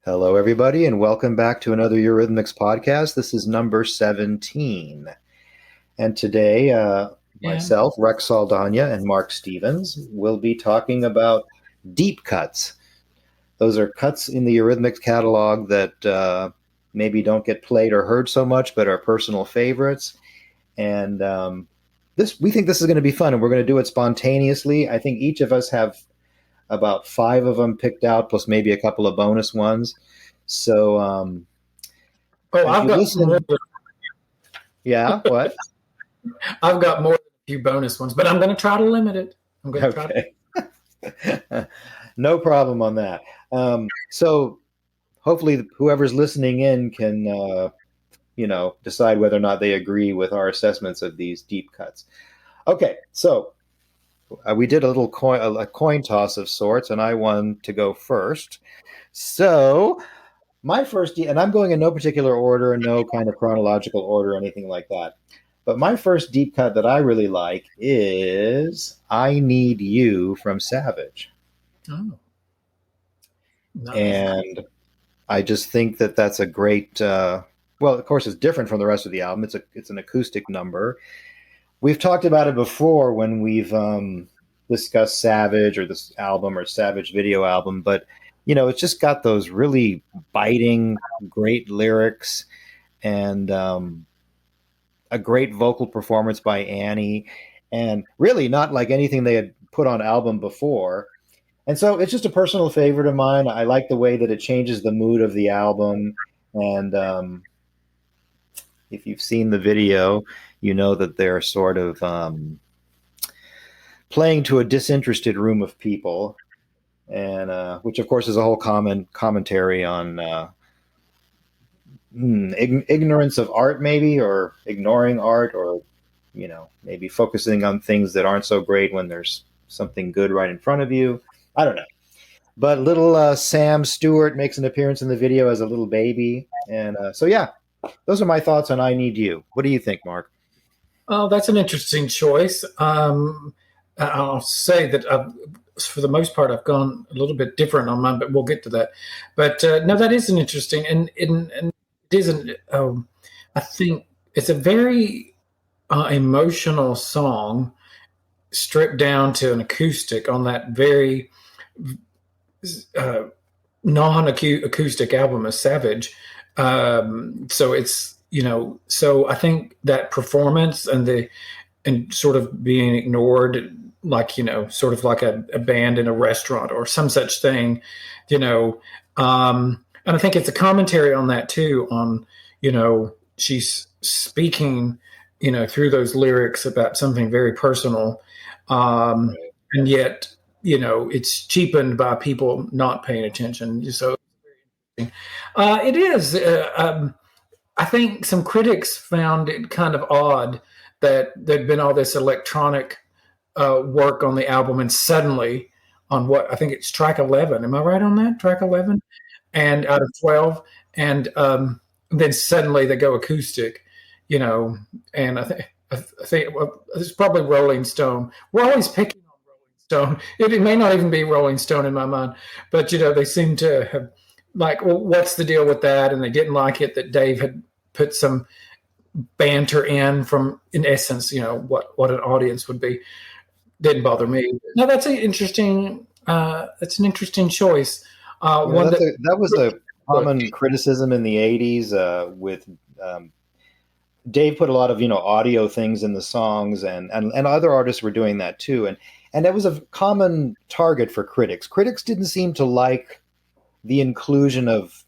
Hello, everybody, and welcome back to another Eurythmics podcast. This is number 17. And today, Yeah. myself, Rex Saldana, and Mark Stevens will be talking about deep cuts. Those are cuts in the Eurythmics catalog that maybe don't get played or heard so much, but are personal favorites. And we think this is going to be fun, and we're going to do it spontaneously. I think each of us have about five of them picked out, plus maybe a couple of bonus ones. So Oh, as I've you got more. listen, yeah, what? I've got more than a few bonus ones, but I'm going to try to limit it. I'm going to try to. Okay. No problem on that. So hopefully whoever's listening in can, decide whether or not they agree with our assessments of these deep cuts. Okay, so we did a coin toss of sorts, and I won to go first. So my first, and I'm going in no particular order, no kind of chronological order or anything like that. But my first deep cut that I really like is I Need You from Savage. Oh, nice. And I just think that that's a great, well, of course, it's different from the rest of the album. It's an acoustic number. We've talked about it before when we've discussed Savage or this album or Savage video album, but it's just got those really biting, great lyrics and a great vocal performance by Annie, and really not like anything they had put on album before. And so it's just a personal favorite of mine. I like the way that it changes the mood of the album. And if you've seen the video, you know that they're sort of playing to a disinterested room of people, and which of course is a whole commentary on ignorance of art, maybe, or ignoring art, or maybe focusing on things that aren't so great when there's something good right in front of you. I don't know. But little Sam Stewart makes an appearance in the video as a little baby. And so, yeah, those are my thoughts on I Need You. What do you think, Mark? Oh, that's an interesting choice. I'll say that for the most part, I've gone a little bit different on mine, but we'll get to that. But no, that is an interesting, and it isn't. I think it's a very emotional song, stripped down to an acoustic on that very non-acoustic album as Savage. So it's so I think that performance and sort of being ignored, like sort of like a band in a restaurant or some such thing, and I think it's a commentary on that too. On she's speaking through those lyrics about something very personal, and yet it's cheapened by people not paying attention. So it is. I think some critics found it kind of odd that there'd been all this electronic work on the album, and suddenly on what I think it's track 11. Am I right on that? Track 11, and out of 12, and then suddenly they go acoustic, and I think well, it's probably Rolling Stone. We're always picking on Rolling Stone. It may not even be Rolling Stone in my mind, but they seem to have like, well, what's the deal with that? And they didn't like it that Dave had put some banter in essence, what an audience would be. Didn't bother me. No, that's an interesting. That's an interesting choice. One That was a common criticism in the 80s with Dave put a lot of audio things in the songs, and other artists were doing that too, and that was a common target for critics. Critics didn't seem to like the inclusion of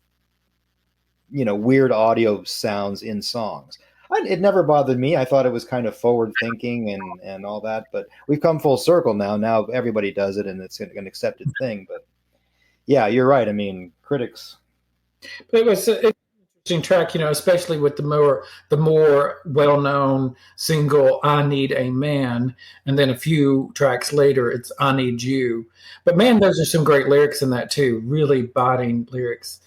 weird audio sounds in songs. It never bothered me. I thought it was kind of forward thinking and all that, but we've come full circle now everybody does it, and it's an accepted thing. But yeah, you're right. I mean, critics. But it's an interesting track, especially with the more well-known single "I Need a Man," and then a few tracks later, it's "I Need You." But man, those are some great lyrics in that too. Really biting lyrics.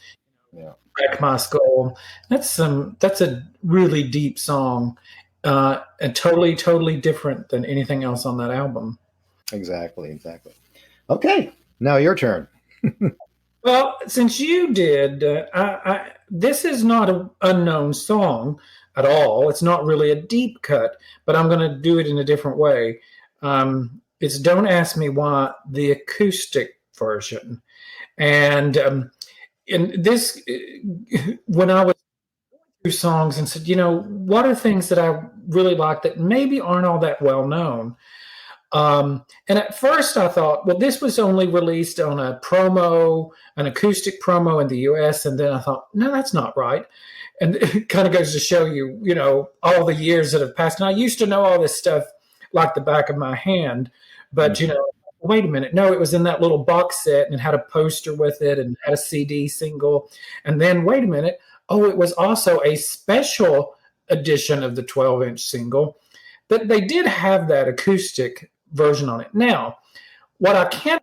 Yeah. Crack My Skull. That's a really deep song, and totally different than anything else on that album. Exactly. Okay, now your turn. Well, since you did, this is not an unknown song at all. It's not really a deep cut, but I'm going to do it in a different way. It's "Don't Ask Me Why," the acoustic version, and in this, when I was through songs and said, what are things that I really like that maybe aren't all that well known. And at first I thought, well, this was only released on a promo, an acoustic promo in the US. And then I thought, no, that's not right. And it kind of goes to show you, all the years that have passed. And I used to know all this stuff like the back of my hand, but, wait a minute. No, it was in that little box set and it had a poster with it and had a CD single. And then, wait a minute. Oh, it was also a special edition of the 12-inch single. But they did have that acoustic version on it. Now, what I can't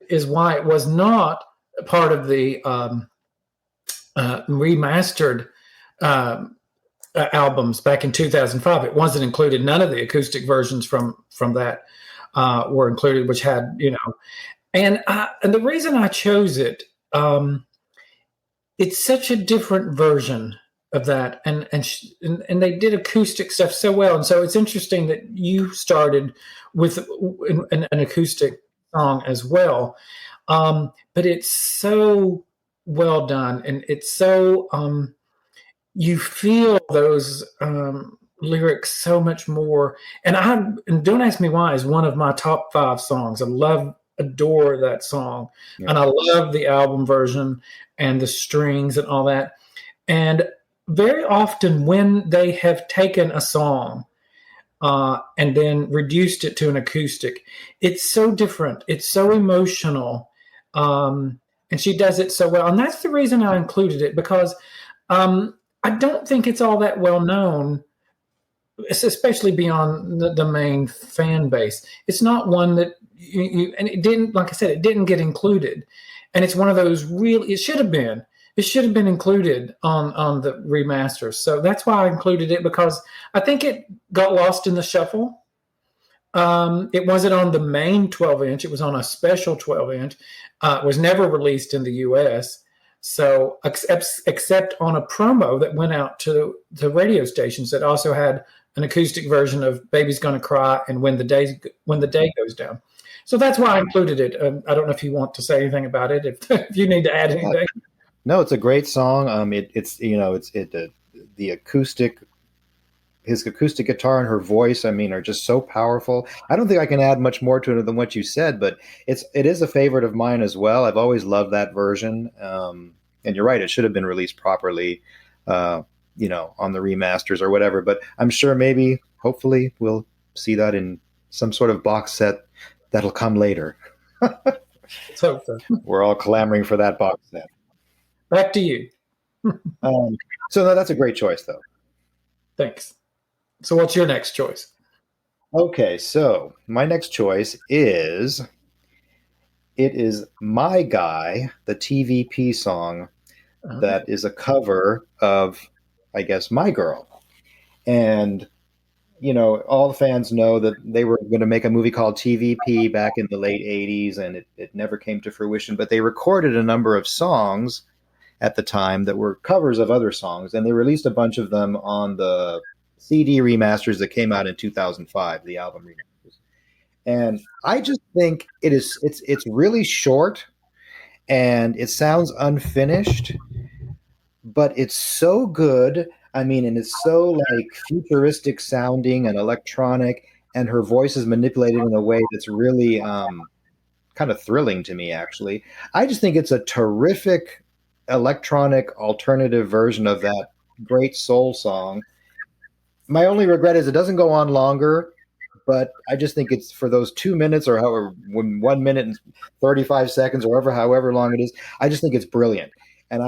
is why it was not part of the remastered albums back in 2005. It wasn't included. None of the acoustic versions from that were included, which had, and the reason I chose it, it's such a different version of that, and they did acoustic stuff so well, and so it's interesting that you started with an acoustic song as well, but it's so well done, and it's so you feel those lyrics so much more. And Don't Ask Me Why is one of my top 5 songs. I adore that song, and I love the album version and the strings and all that. And very often when they have taken a song and then reduced it to an acoustic, it's so different. It's so emotional. And she does it so well. And that's the reason I included it, because I don't think it's all that well known, especially beyond the main fan base. It's not one that and it didn't, like I said, it didn't get included. And it's one of those it should have been included on the remasters. So that's why I included it, because I think it got lost in the shuffle. It wasn't on the main 12-inch. It was on a special 12-inch. It was never released in the US. So except on a promo that went out to the radio stations that also had an acoustic version of "Baby's Gonna Cry" and "When the Day Goes Down." So that's why I included it. I don't know if you want to say anything about it. If you need to add anything. No, it's a great song. The acoustic, his acoustic guitar and her voice, are just so powerful. I don't think I can add much more to it than what you said, but it is a favorite of mine as well. I've always loved that version. And you're right, it should have been released properly, on the remasters or whatever. But I'm sure hopefully, we'll see that in some sort of box set that'll come later. Let's hope so. We're all clamoring for that box set. Back to you. So that's a great choice, though. Thanks. So what's your next choice? Okay, so my next choice is "My Guy," the TVP song that is a cover of, I guess, "My Girl." And, all the fans know that they were going to make a movie called TVP back in the late 80s, and it never came to fruition. But they recorded a number of songs at the time that were covers of other songs, and they released a bunch of them on the CD remasters that came out in 2005, the album remasters. And I just think it's really short, and it sounds unfinished, but it's so good. And it's so like futuristic sounding and electronic, and her voice is manipulated in a way that's really kind of thrilling to me, actually. I just think it's a terrific electronic alternative version of that great soul song. My only regret is it doesn't go on longer, but I just think it's for those 2 minutes or however 1 minute and 35 seconds or however long it is. I just think it's brilliant. And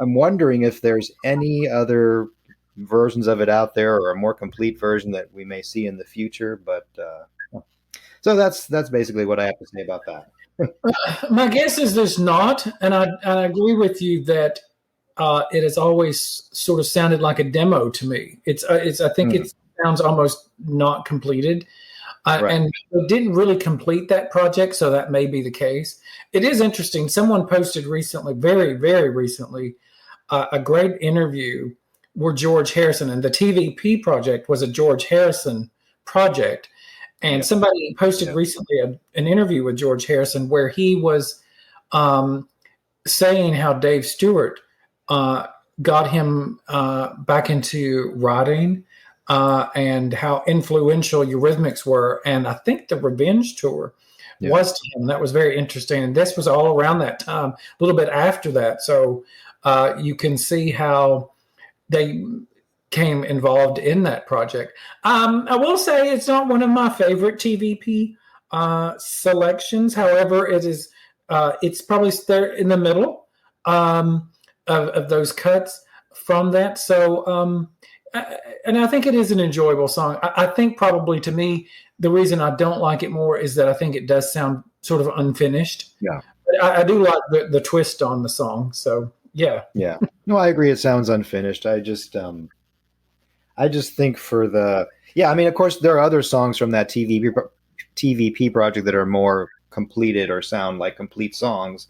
I'm wondering if there's any other versions of it out there, or a more complete version that we may see in the future. But so that's basically what I have to say about that. My guess is there's not, and I agree with you that it has always sort of sounded like a demo to me. I think it sounds almost not completed. Right. And they didn't really complete that project, so that may be the case. It is interesting. Someone posted recently, very, very recently, a great interview with George Harrison, and the TVP project was a George Harrison project. And Yeah. somebody posted Yeah. recently an interview with George Harrison where he was um, saying how Dave Stewart got him back into writing and how influential Eurythmics were. And I think the Revenge Tour Yeah. was to him. That was very interesting. And this was all around that time, a little bit after that. So you can see how they came involved in that project. I will say it's not one of my favorite TVP selections. However, it is. It's probably there in the middle of those cuts from that. So, and I think it is an enjoyable song. I think probably to me, the reason I don't like it more is that I think it does sound sort of unfinished. Yeah. But I do like the twist on the song. So yeah. Yeah. No, I agree. It sounds unfinished. I just think I mean, of course, there are other songs from that TVP project that are more completed or sound like complete songs.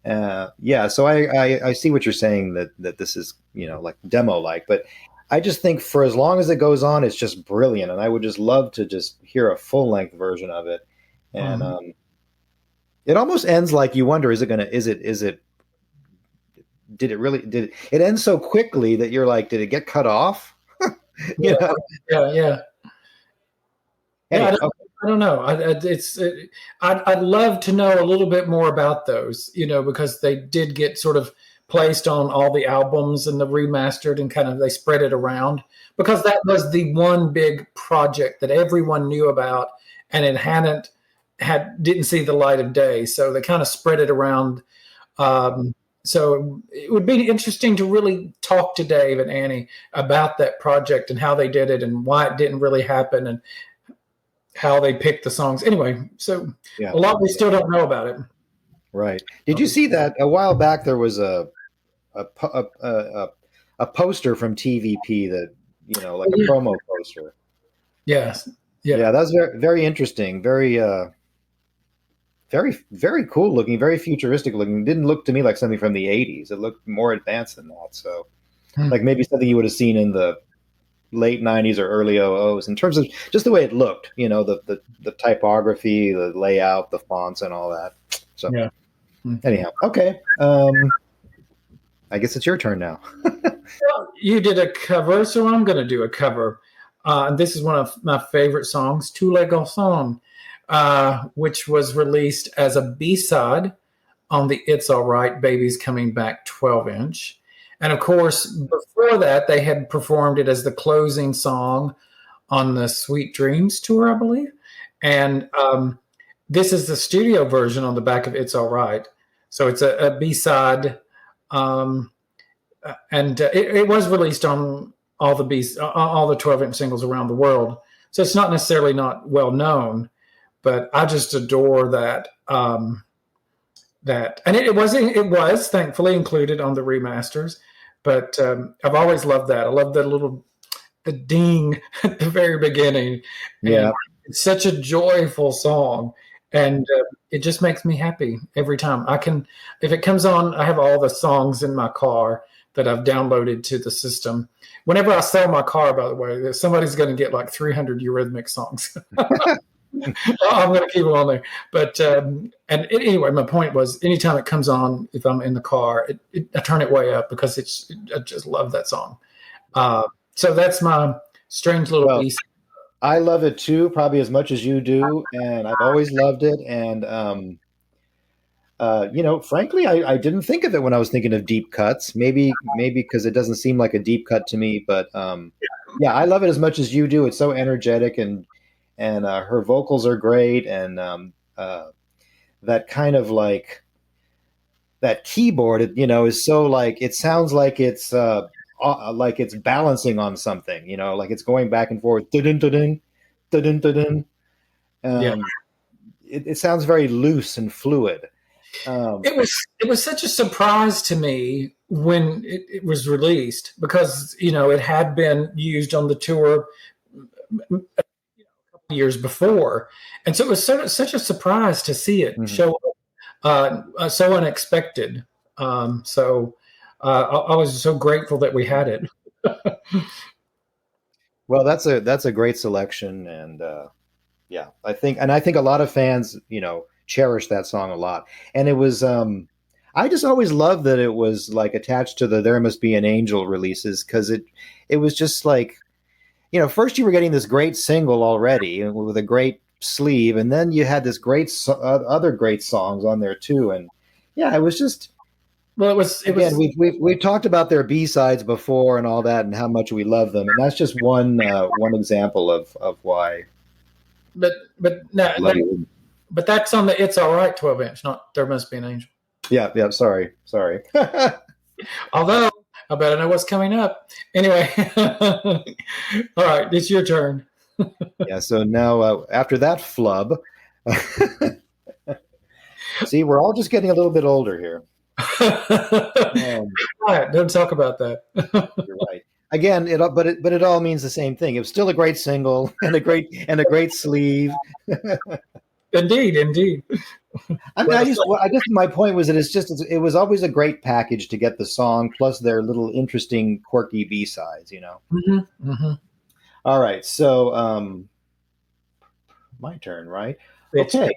Yeah, so I see what you're saying that this is, like demo like, but I just think for as long as it goes on, it's just brilliant, and I would just love to just hear a full length version of it. And it almost ends like you wonder, did it end so quickly that you're like, did it get cut off? Yeah, you know? yeah. Anyway, Yeah, I don't know. I'd love to know a little bit more about those, because they did get sort of placed on all the albums and the remastered, and kind of they spread it around, because that was the one big project that everyone knew about, and it didn't see the light of day. So they kind of spread it around. So it would be interesting to really talk to Dave and Annie about that project and how they did it and why it didn't really happen and how they picked the songs. Anyway, so yeah, a lot we still don't know about it. right. Did you see that a while back? There was a poster from TVP that like a promo poster. Yes. Yeah, that was very very interesting. Very very very cool looking. Very futuristic looking. Didn't look to me like something from the '80s. It looked more advanced than that. So, like maybe something you would have seen in the late '90s or early '00s in terms of just the way it looked. The typography, the layout, the fonts, and all that. So, yeah. Anyhow, okay. I guess it's your turn now. Well, you did a cover, so I'm going to do a cover. This is one of my favorite songs, "Tous les garçons," which was released as a B-side on the "It's All Right, Baby's Coming Back" 12-inch. And of course, before that, they had performed it as the closing song on the Sweet Dreams tour, I believe. And this is the studio version on the back of "It's All Right." So it's a B-side. And it was released on all the 12-inch singles around the world. So it's not necessarily not well known, but I just adore that. And it was thankfully included on the remasters. But I've always loved that. I love the ding at the very beginning. Yeah, and it's such a joyful song, and it just makes me happy every time. If it comes on, I have all the songs in my car that I've downloaded to the system. Whenever I sell my car, by the way, somebody's going to get like 300 Eurythmics songs. I'm going to keep it on there. But anyway, my point was, anytime it comes on, if I'm in the car, I turn it way up because I just love that song. So that's my strange little piece. I love it too, probably as much as you do, and I've always loved it. And frankly, I didn't think of it when I was thinking of deep cuts. Maybe because it doesn't seem like a deep cut to me, but yeah, I love it as much as you do. It's so energetic, and her vocals are great, and that kind of like that keyboard, is so like it sounds like it's balancing on something, like it's going back and forth. Dun, dun, dun, dun, dun, dun. It sounds very loose and fluid. It was such a surprise to me when it was released, because it had been used on the tour a couple years before, and so it was such a surprise to see it show up so unexpected. So I was so grateful that we had it. Well, that's a great selection, and yeah, I think a lot of fans, cherish that song a lot. And it was, I just always loved that it was like attached to the "There Must Be an Angel" releases, because it was just like, first you were getting this great single already with a great sleeve, and then you had this other great songs on there too, and yeah, it was just. Well, it Again, was, we've talked about their B-sides before and all that, and how much we love them, and that's just one example of why but no, I love it. but that's on the "It's All Right" 12-inch, not "There Must Be an Angel." Yeah, yeah. Sorry. Although I bet I know what's coming up. Anyway, all right, it's your turn. Yeah. So now, after that flub, see, we're all just getting a little bit older here. Right, don't talk about that. You're right. Again, but it all means the same thing. It was still a great single and a great sleeve. Indeed. I mean, I guess my point was that it was always a great package to get the song plus their little interesting, quirky B-sides. Mm-hmm, mm-hmm. All right, so my turn, right? Okay.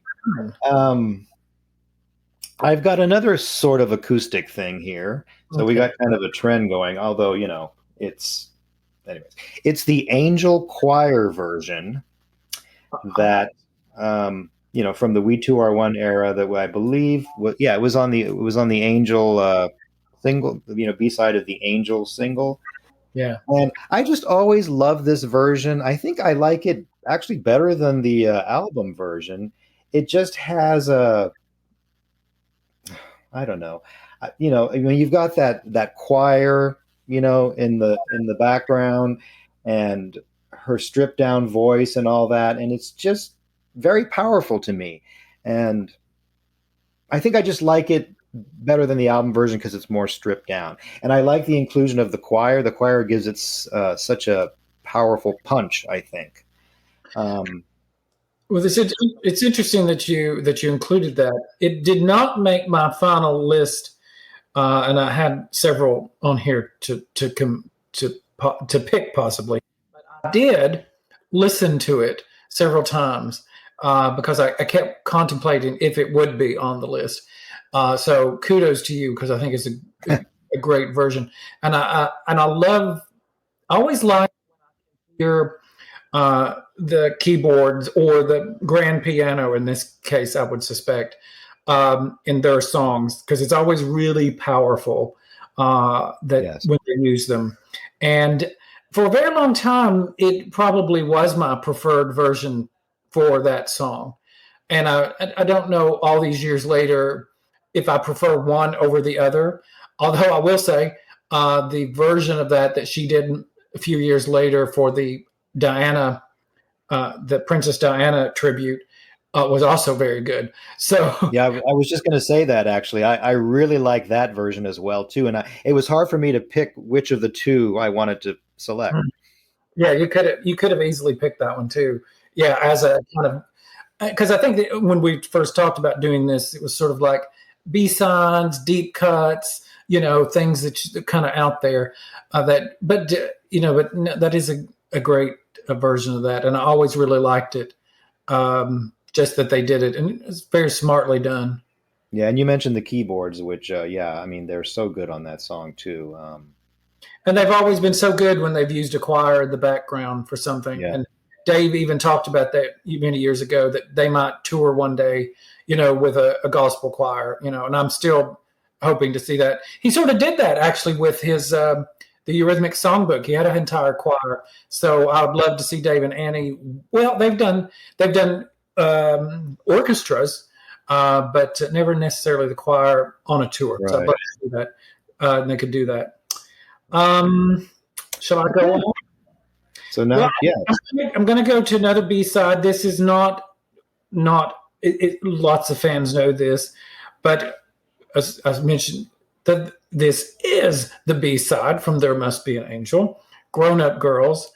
I've got another sort of acoustic thing here. So we got kind of a trend going, although, it's the Angel Choir version that, from the We Two Are One era, that I believe, it was on the Angel single, B-side of the Angel single. Yeah. And I just always love this version. I think I like it actually better than the album version. It just has I don't know. I mean, you've got that choir, in the background, and her stripped down voice and all that, and it's just very powerful to me. And I think I just like it better than the album version because it's more stripped down. And I like the inclusion of the choir. The choir gives it such a powerful punch, I think. Well, it's interesting that you included that. It did not make my final list, and I had several on here to pick possibly. But I did listen to it several times because I kept contemplating if it would be on the list. So kudos to you, because I think it's a great version, and I always like your the keyboards or the grand piano, in this case, I would suspect, in their songs, because it's always really powerful Yes. when they use them. And for a very long time, it probably was my preferred version for that song. And I don't know all these years later if I prefer one over the other. Although I will say the version of that she did a few years later for the Diana, the Princess Diana tribute, was also very good. So yeah, I was just going to say that actually. I really like that version as well too, and it was hard for me to pick which of the two I wanted to select. Yeah, you could have easily picked that one too. Yeah, as a kind of, because I think that when we first talked about doing this, it was sort of like B-sides, deep cuts, things that kind of out there. But that is a great version of that, and I always really liked it. Just that they did it, and it's very smartly done. Yeah, and you mentioned the keyboards, which I mean, they're so good on that song too. And they've always been so good when they've used a choir in the background for something. Yeah. And Dave even talked about that many years ago, that they might tour one day, with a gospel choir, and I'm still hoping to see that. He sort of did that actually with his the Eurythmics songbook. He had an entire choir. So I would love to see Dave and Annie. Well, they've done orchestras, but never necessarily the choir on a tour. Right. So I'd love to see that. And they could do that. Shall I go on? So now, I'm going to go to another B-side. This is not lots of fans know this, but as I mentioned, that this is the B-side from "There Must Be an Angel," "Grown Up Girls."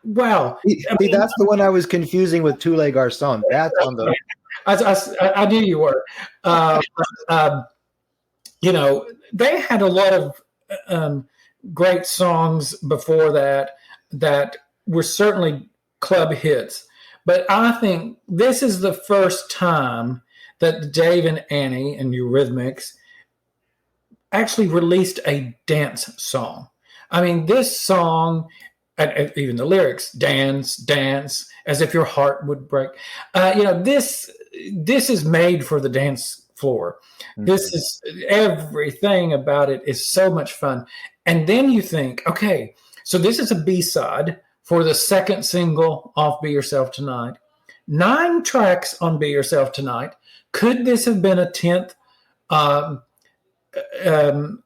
Wow. I See, mean, that's the one I was confusing with Tous les Garçons. That's on the. I knew you were. Uh, uh, they had a lot of um, great songs before that were certainly club hits. But I think this is the first time that Dave and Annie and Eurythmics actually released a dance song. I mean, this song, and even the lyrics, dance, dance, as if your heart would break. This is made for the dance floor. This Mhm. is everything about it is so much fun. And then you think, okay, so this is a B side for the second single off Be Yourself Tonight. 9 tracks on Be Yourself Tonight. Could this have been a 10th um, um,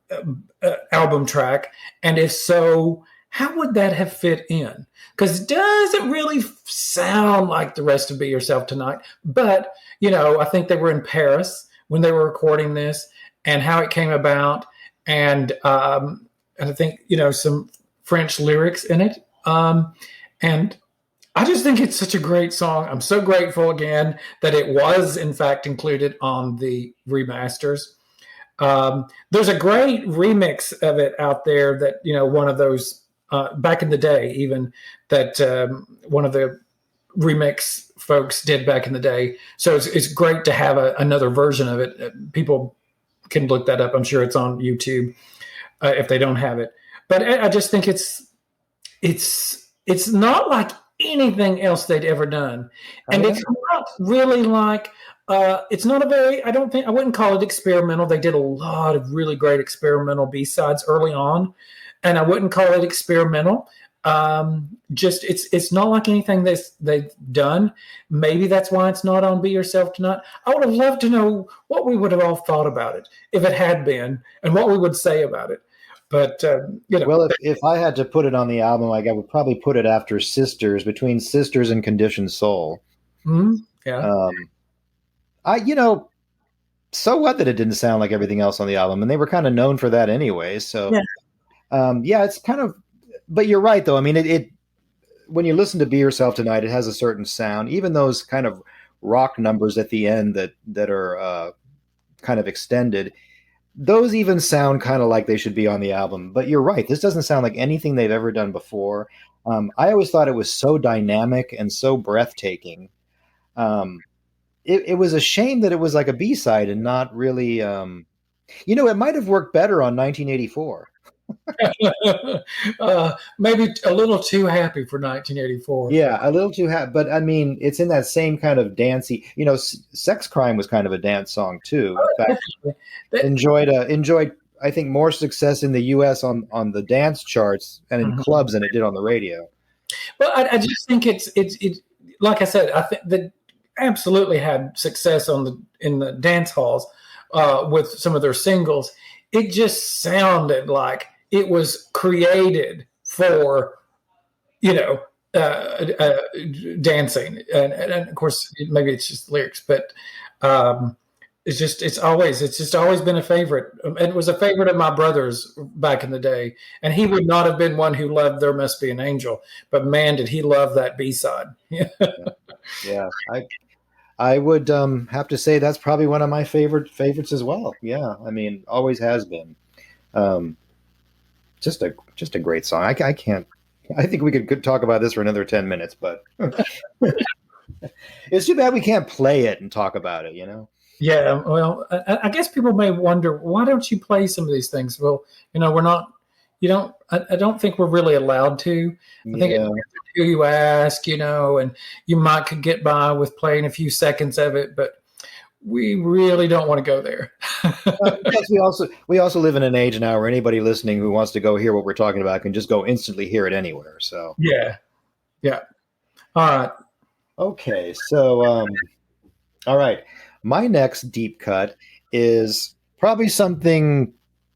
album track? And if so, how would that have fit in? Because it doesn't really sound like the rest of Be Yourself Tonight. But, I think they were in Paris when they were recording this and how it came about. And I think, some French lyrics in it. And I just think it's such a great song. I'm so grateful again that it was, in fact, included on the remasters. There's a great remix of it out there that one of those back in the day, even that one of the remix folks did back in the day. So it's great to have another version of it. People can look that up. I'm sure it's on YouTube if they don't have it. But I just think it's not like anything else they'd ever done, Oh and yeah. it's not really like it's not a very. I don't think I wouldn't call it experimental. They did a lot of really great experimental B sides early on, and I wouldn't call it experimental. Just it's not like anything they've done. Maybe that's why it's not on Be Yourself Tonight. I would have loved to know what we would have all thought about it if it had been, and what we would say about it. But Well, if I had to put it on the album, like I would probably put it after Sisters, between Sisters and Conditioned Soul. yeah. Um, so what that it didn't sound like everything else on the album, and they were kind of known for that anyway. So, Yeah. yeah, it's kind of. But you're right, though. I mean, it when you listen to Be Yourself Tonight, it has a certain sound. Even those kind of rock numbers at the end that are kind of extended, those even sound kind of like they should be on the album. But you're right, this doesn't sound like anything they've ever done before. I always thought it was so dynamic and so breathtaking. Um, it was a shame that it was like a B-side and not really. It might have worked better on 1984. Maybe a little too happy for 1984. Yeah, a little too happy, but I mean, it's in that same kind of dancey. "Sex Crime" was kind of a dance song too. In fact, That- enjoyed I think more success in the U.S. on the dance charts and in Mhm. clubs than it did on the radio. Well, I just think it's like I said. I think that absolutely had success in the dance halls with some of their singles. It just sounded like it was created for you know, uh, uh, dancing, and of course, maybe it's just lyrics, but um, it's just always been a favorite. It was a favorite of my brother's back in the day, and he would not have been one who loved "There Must Be an Angel," but man, did he love that B side. Yeah, I would have to say that's probably one of my favorites as well. Yeah, I mean, always has been. Um, just a great song. I can't. I think we could talk about this for another 10 minutes, but it's too bad we can't play it and talk about it. Yeah, well, I guess people may wonder why don't you play some of these things? Well, we're not. You don't. I don't think we're really allowed to. I think it Yeah. depends on who you ask, and you might could get by with playing a few seconds of it, but we really don't want to go there. Plus, we also live in an age now where anybody listening who wants to go hear what we're talking about can just go instantly hear it anywhere. So Yeah, yeah. All right. okay, so all right, my next deep cut is probably something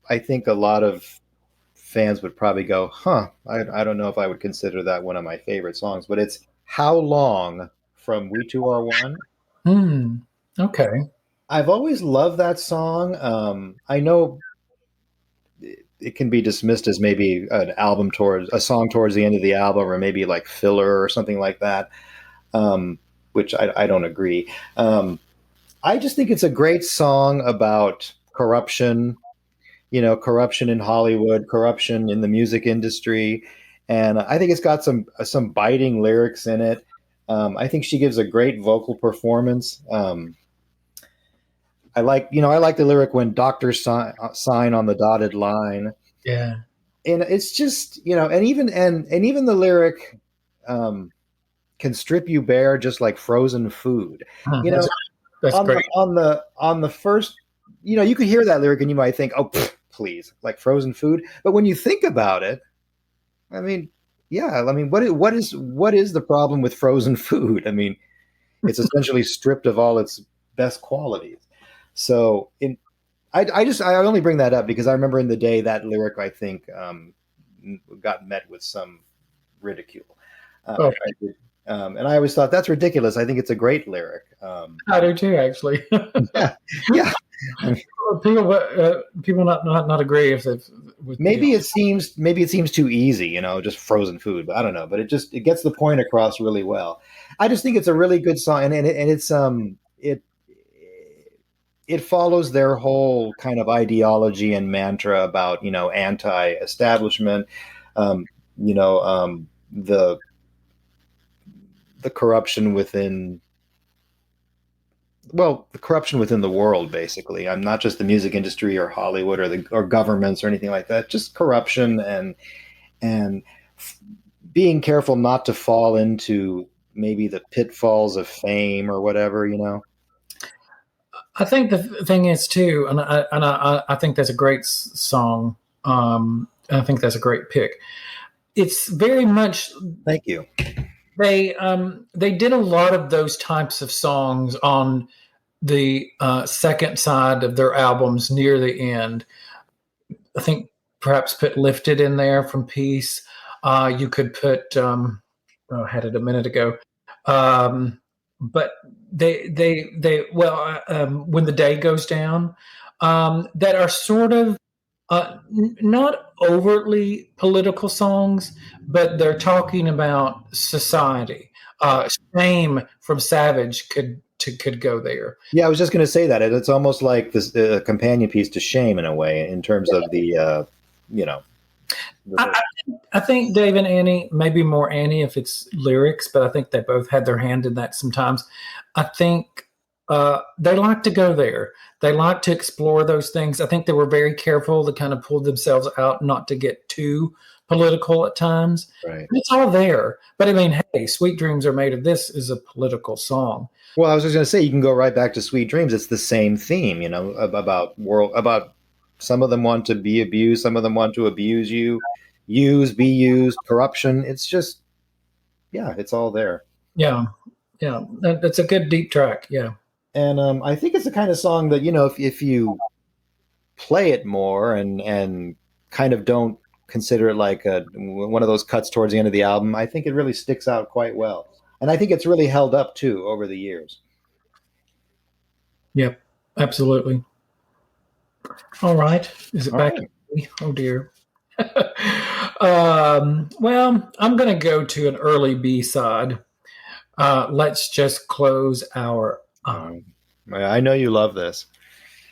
I think a lot of fans would probably go, huh, I don't know if I would consider that one of my favorite songs, but it's How Long from We Two Are One. Okay. I've always loved that song. I know it can be dismissed as maybe an album towards a song towards the end of the album, or maybe like filler or something like that, which I don't agree. I just think it's a great song about corruption, corruption in Hollywood, corruption in the music industry, and I think it's got some biting lyrics in it. I think she gives a great vocal performance. I like the lyric when doctors sign on the dotted line. Yeah. And it's just, and even the lyric, can strip you bare just like frozen food. You know, That's on the great. on the first, you could hear that lyric and you might think, oh, please, like frozen food. But when you think about it, I mean, yeah, I mean, what is the problem with frozen food? I mean, it's essentially stripped of all its best qualities. So I only bring that up because I remember in the day that lyric, I think, got met with some ridicule. Oh, And I always thought that's ridiculous. I think it's a great lyric. I do too, actually. Yeah, yeah. I mean, People not agree if they've with maybe it seems too easy, just frozen food. But I don't know. But it gets the point across really well. I just think it's a really good song, it follows their whole kind of ideology and mantra about anti-establishment, um, the corruption within the corruption within the world, basically. I'm not just the music industry or Hollywood or governments or anything like that. Just corruption and being careful not to fall into maybe the pitfalls of fame or whatever. I think the thing is too, and I think that's a great song. I think that's a great pick. It's very much. Thank you. They did a lot of those types of songs on the second side of their albums near the end. I think perhaps put "Lifted" in there from Peace. You could put I had it a minute ago, but when the day goes down, that are sort of not overtly political songs, but they're talking about society. Shame from Savage could go there. Yeah, I was just going to say that it's almost like this companion piece to Shame in a way, in terms of the you know. I think Dave and Annie, maybe more Annie if it's lyrics, but I think they both had their hand in that sometimes. I think they like to go there. They like to explore those things. I think they were very careful to kind of pull themselves out, not to get too political at times. Right. It's all there. But I mean, hey, Sweet Dreams Are Made of This is a political song. Well, I was just going to say, you can go right back to Sweet Dreams. It's the same theme, about some of them want to be abused, some of them want to abuse you, be used, corruption. It's just, yeah, it's all there. Yeah. Yeah. That's a good deep track. Yeah. And I think it's the kind of song that, if you play it more and kind of don't consider it like one of those cuts towards the end of the album, I think it really sticks out quite well. And I think it's really held up too over the years. Yep, absolutely. All right. Is it All back? right. Oh dear. Well, I'm going to go to an early B side. Let's just close our. I know you love this.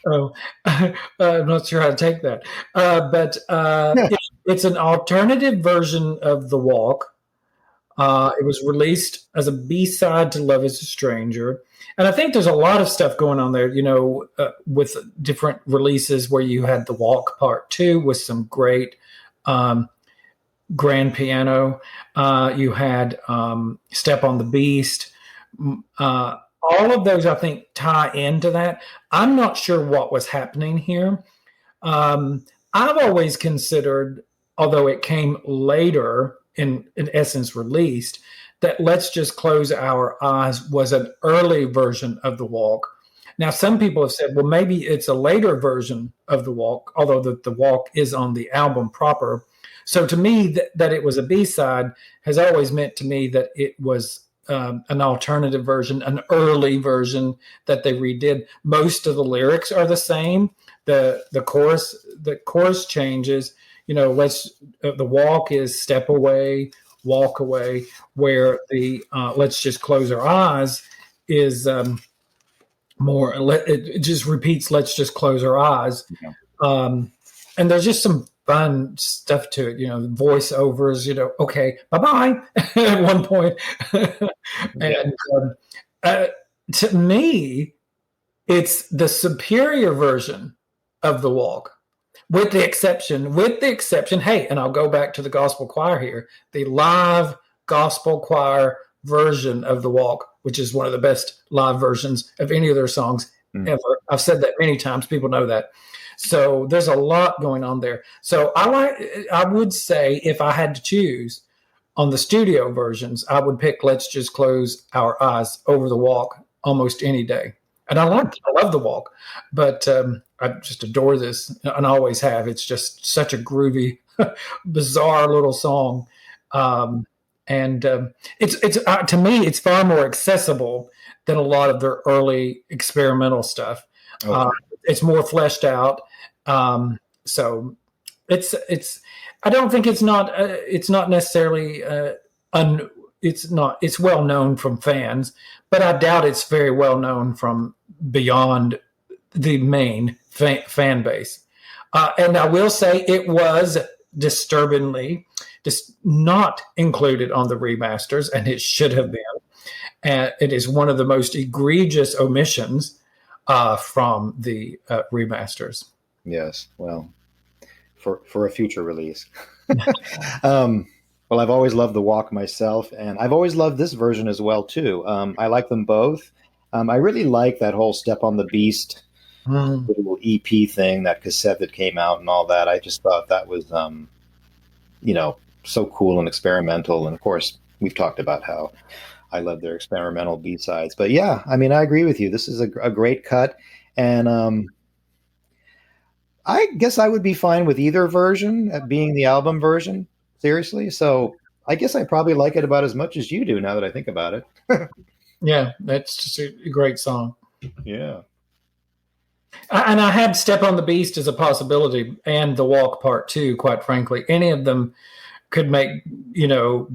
Oh, I'm not sure how to take that. But it's an alternative version of The Walk. It was released as a B-side to Love Is a Stranger. And I think there's a lot of stuff going on there, with different releases where you had The Walk Part 2 with some great grand piano. You had Step on the Beast. All of those, I think, tie into that. I'm not sure what was happening here. I've always considered, although it came later, in essence released, that Let's Just Close Our Eyes was an early version of The Walk. Now, some people have said, well, maybe it's a later version of The Walk, although the Walk is on the album proper. So to me, that it was a B-side has always meant to me that it was an alternative version, an early version that they redid. Most of the lyrics are the same. The chorus changes. The walk is step away, walk away, where the let's just close our eyes is more. It just repeats. Let's just close our eyes. Yeah. And there's just some fun stuff to it, voiceovers, okay, bye-bye at one point. And to me, it's the superior version of the walk, with the exception, hey, and I'll go back to the gospel choir here, the live gospel choir version of the walk, which is one of the best live versions of any of their songs ever. I've said that many times. People know that. So there's a lot going on there. So I would say if I had to choose on the studio versions, I would pick Let's Just Close Our Eyes over the walk almost any day. And I love the walk, but I just adore this and always have. It's just such a groovy, bizarre little song. It's to me, it's far more accessible than a lot of their early experimental stuff. It's more fleshed out. So it's I don't think it's not necessarily it's well known from fans, but I doubt it's very well known from beyond the main fan base. And I will say it was disturbingly just not included on the remasters, and it should have been. And it is one of the most egregious omissions from the remasters. Yes, well, for a future release. Well, I've always loved the walk myself, and I've always loved this version as well too. I like them both. I really like that whole Step on the Beast little EP thing, that cassette that came out and all that. I just thought that was, so cool and experimental. And of course, we've talked about how I love their experimental B-sides. But yeah, I mean, I agree with you. This is a great cut. And I guess I would be fine with either version, being the album version, seriously. So I guess I probably like it about as much as you do now that I think about it. Yeah, that's just a great song. Yeah. And I had Step on the Beast as a possibility, and the Walk Part 2, quite frankly. Any of them could make,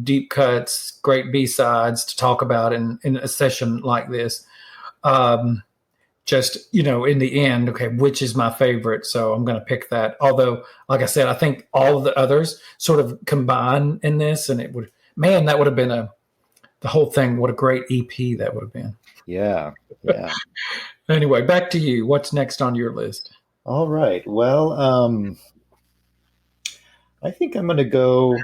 deep cuts, great B-sides to talk about in a session like this. Just, in the end, okay, which is my favorite? So I'm going to pick that. Although, like I said, I think all of the others sort of combine in this, and that would have been the whole thing. What a great EP that would have been. Yeah. Anyway, back to you. What's next on your list? All right. Well, I think I'm going to go.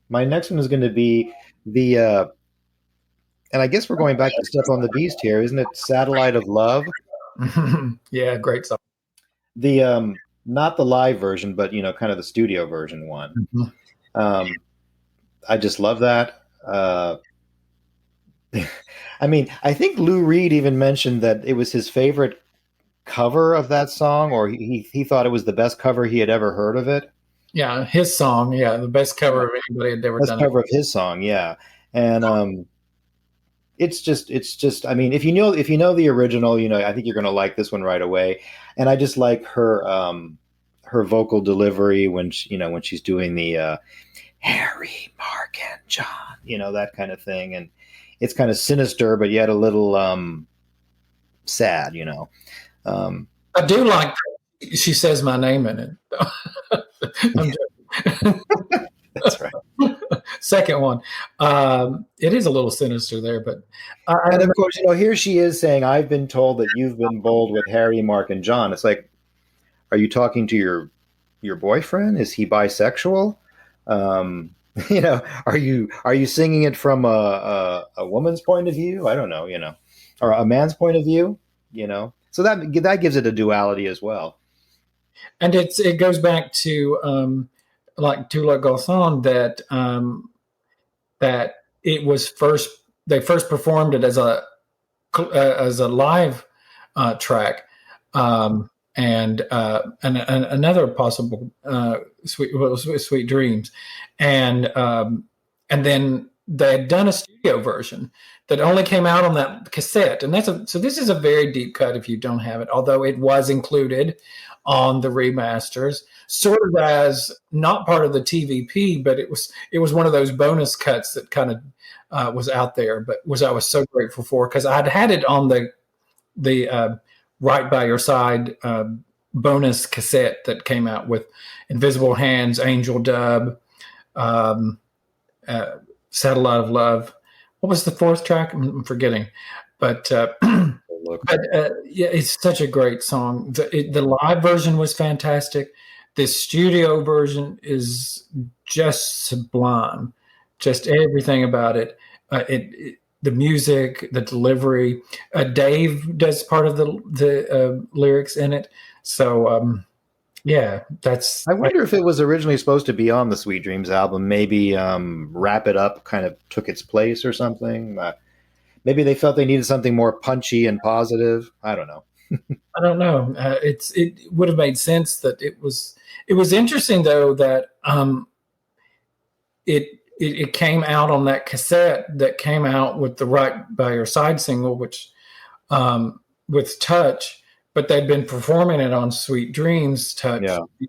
My next one is going to be the, and I guess we're going back to Step on the Beast here, isn't it? Satellite of Love. Yeah, great song. The not the live version, but kind of the studio version one. Mm-hmm. I just love that. I mean, I think Lou Reed even mentioned that it was his favorite cover of that song, or he thought it was the best cover he had ever heard of it. Yeah, his song. Yeah, the best cover of anybody had ever done. Best cover of his song. Yeah, and it's just. I mean, if you know the original, I think you're going to like this one right away. And I just like her vocal delivery when she's doing the Harry, Mark, and John, that kind of thing, and it's kind of sinister, but yet a little sad, I do like she says my name in it. That's right. Second one. It is a little sinister there, but and of course, here she is saying, "I've been told that you've been bold with Harry, Mark, and John." It's like, are you talking to your boyfriend? Is he bisexual? Are you singing it from a woman's point of view? I don't know, or a man's point of view, So that gives it a duality as well. And it goes back to like Tu La Garçon, that it was they first performed it as a live track, and another possible Sweet Dreams, and then they had done a studio version that only came out on that cassette, and so this is a very deep cut if you don't have it, although it was included on the remasters, sort of as not part of the TVP, but it was one of those bonus cuts that kind of was out there, but I was so grateful for, because I'd had it on the Right by Your Side bonus cassette that came out with Invisible Hands, Angel Dub, um, Satellite of Love. What was the fourth track? I'm forgetting, but yeah, it's such a great song. The live version was fantastic. This studio version is just sublime. Just everything about it. The music, the delivery. Dave does part of the lyrics in it. So yeah, that's. I wonder if it was originally supposed to be on the Sweet Dreams album. Maybe Wrap It Up kind of took its place or something. Maybe they felt they needed something more punchy and positive. I don't know. I don't know. It would have made sense that it was. It was interesting though that it came out on that cassette that came out with the Right by Your Side single, which with Touch, but they'd been performing it on Sweet Dreams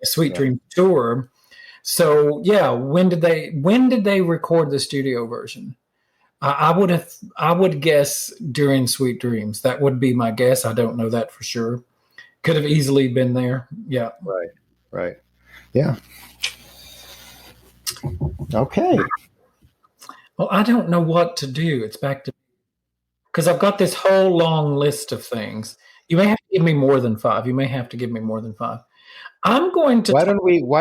Sweet Dreams tour. So yeah, when did they record the studio version? I would guess during Sweet Dreams. That would be my guess. I don't know that for sure. Could have easily been there. Yeah. Right. Yeah. Okay. Well, I don't know what to do. It's back to, because I've got this whole long list of things. You may have to give me more than 5. You may have to give me more than 5. I'm going to. Why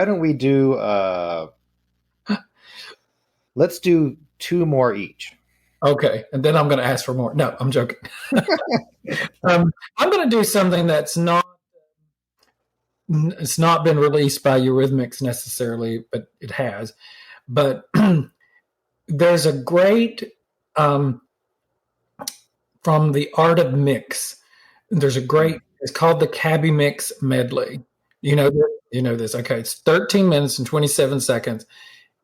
don't we do? Let's do 2 more each. Okay, and then I'm going to ask for more. No, I'm joking. I'm going to do something that's not. It's not been released by Eurythmics necessarily, but it has. But there's a great from the Art of Mix. There's a great. It's called the Cabby Mix Medley. You know this. Okay, it's 13 minutes and 27 seconds.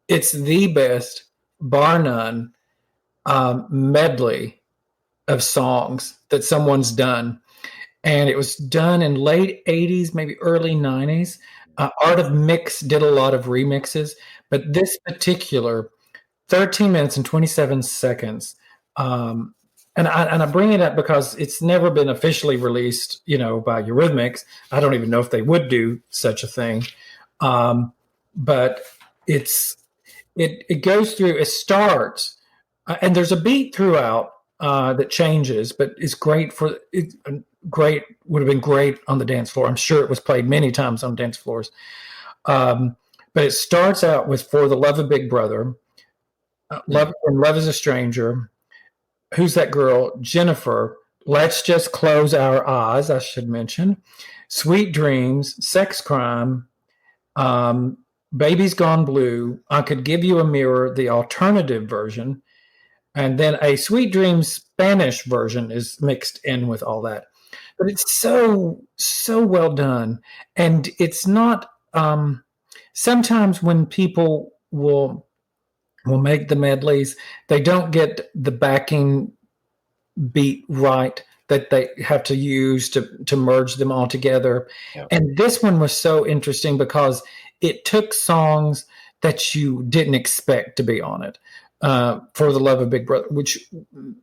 It's the best, bar none, medley of songs that someone's done. And it was done in late 80s, maybe early 90s. Art of Mix did a lot of remixes, but this particular 13 minutes and 27 seconds, and I bring it up because it's never been officially released, by Eurythmics. I don't even know if they would do such a thing. But it goes through, it starts, and there's a beat throughout that changes, but it's great would have been great on the dance floor. I'm sure it was played many times on dance floors. But it starts out with For the Love of Big Brother, Love is a Stranger, Who's That Girl, Jennifer, Let's Just Close Our Eyes, I should mention, Sweet Dreams, Sex Crime, Baby's Gone Blue, I Could Give You a Mirror, the alternative version, and then a Sweet Dreams Spanish version is mixed in with all that. But it's so well done, and it's not. Sometimes when people will make the medleys, they don't get the backing beat right that they have to use to merge them all together. Yeah. And this one was so interesting because it took songs that you didn't expect to be on it. For the Love of Big Brother, which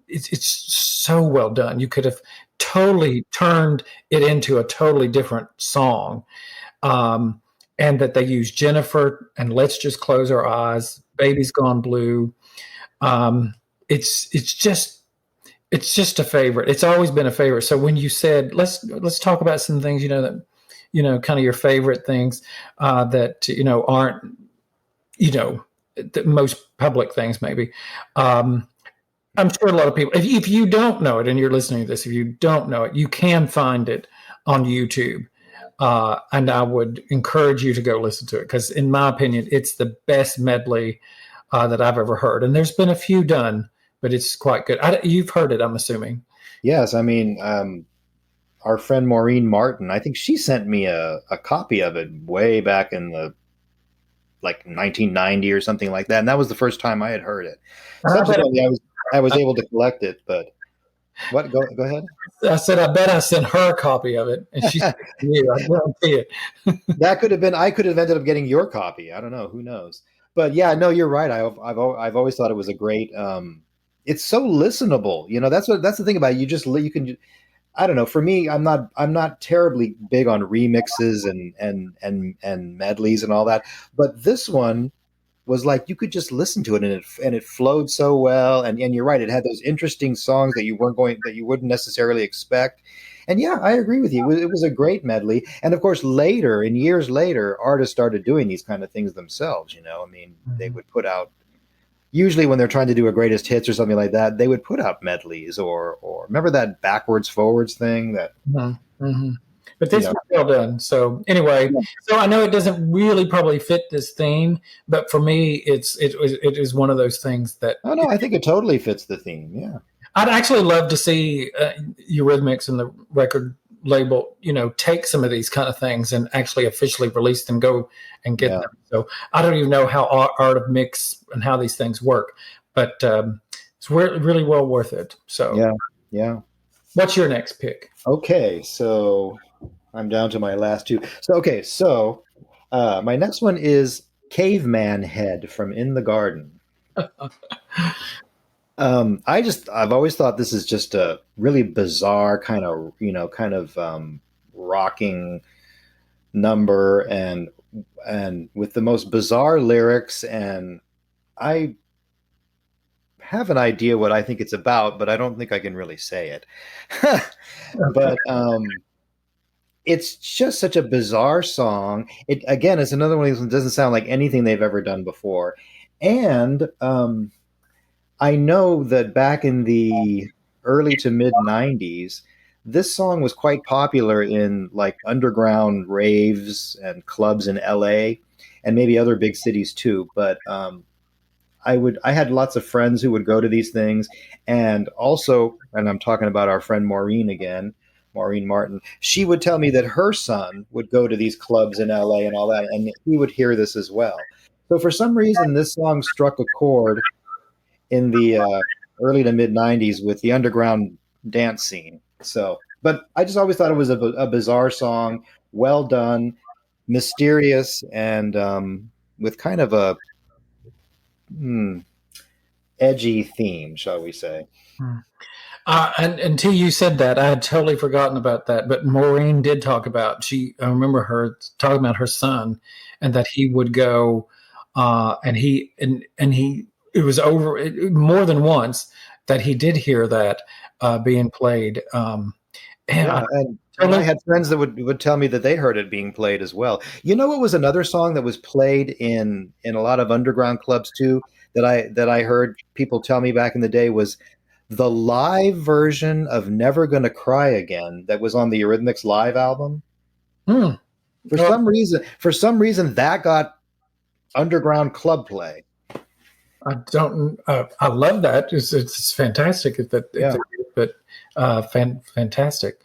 it's so well done. You could have totally turned it into a totally different song. And that they use Jennifer and Let's Just Close Our Eyes, Baby's Gone Blue. It's just a favorite. It's always been a favorite. So when you said let's talk about some things, that kind of your favorite things that aren't the most public things, maybe. I'm sure a lot of people, if you don't know it and you're listening to this, if you don't know it, you can find it on YouTube. And I would encourage you to go listen to it because, in my opinion, it's the best medley that I've ever heard. And there's been a few done, but it's quite good. You've heard it, I'm assuming. Yes. I mean, our friend Maureen Martin, I think she sent me a copy of it way back in the like 1990 or something like that, and that was the first time I had heard it. I bet Subsequently, I was able to collect it, but what? Go ahead. I said, I bet I sent her a copy of it, and she sent it to you. I guarantee it. That could have been. I could have ended up getting your copy. I don't know. Who knows? But yeah, no, you're right. I've always thought it was a great. It's so listenable. You know, that's the thing about it. You can. I don't know. For me, I'm not terribly big on remixes and medleys and all that. But this one was like you could just listen to it and it flowed so well. And you're right. It had those interesting songs that you wouldn't necessarily expect. And yeah, I agree with you. It was a great medley. And of course, later, in years later, artists started doing these kind of things themselves. You know, I mean, they would put out usually when they're trying to do a greatest hits or something like that, they would put out medleys or remember that backwards forwards thing that. Mm-hmm. Mm-hmm. But this was well done. So anyway, so I know it doesn't really probably fit this theme, but for me, it is one of those things that. Oh no, I think it totally fits the theme. Yeah, I'd actually love to see Eurythmics and the record label, take some of these kind of things and actually officially release them, go and get them. So I don't even know how art of mix and how these things work, but it's really well worth it. So yeah. What's your next pick? Okay, so I'm down to my last two. So my next one is Caveman Head from In the Garden. I've always thought this is just a really bizarre kind of rocking number and with the most bizarre lyrics, and I have an idea what I think it's about, but I don't think I can really say it. But it's just such a bizarre song. It again, it's another one of these that doesn't sound like anything they've ever done before, and I know that back in the early to mid 90s, this song was quite popular in like underground raves and clubs in LA and maybe other big cities too. But I had lots of friends who would go to these things, and also, and I'm talking about our friend Maureen again, Maureen Martin. She would tell me that her son would go to these clubs in LA and all that, and he would hear this as well. So for some reason, this song struck a chord in the early to mid 90s with the underground dance scene. So, but I just always thought it was a bizarre song, well done, mysterious, and with kind of a edgy theme, shall we say. And until you said that, I had totally forgotten about that. But Maureen did talk about, I remember her talking about her son and that he would go and it was over more than once that he did hear that being played. And I had friends that would tell me that they heard it being played as well. You know, what was another song that was played in a lot of underground clubs too that I heard people tell me back in the day was the live version of Never Gonna Cry Again that was on the Eurythmics live album. For some reason that got underground club play. I don't. I love that. It's fantastic. Fantastic.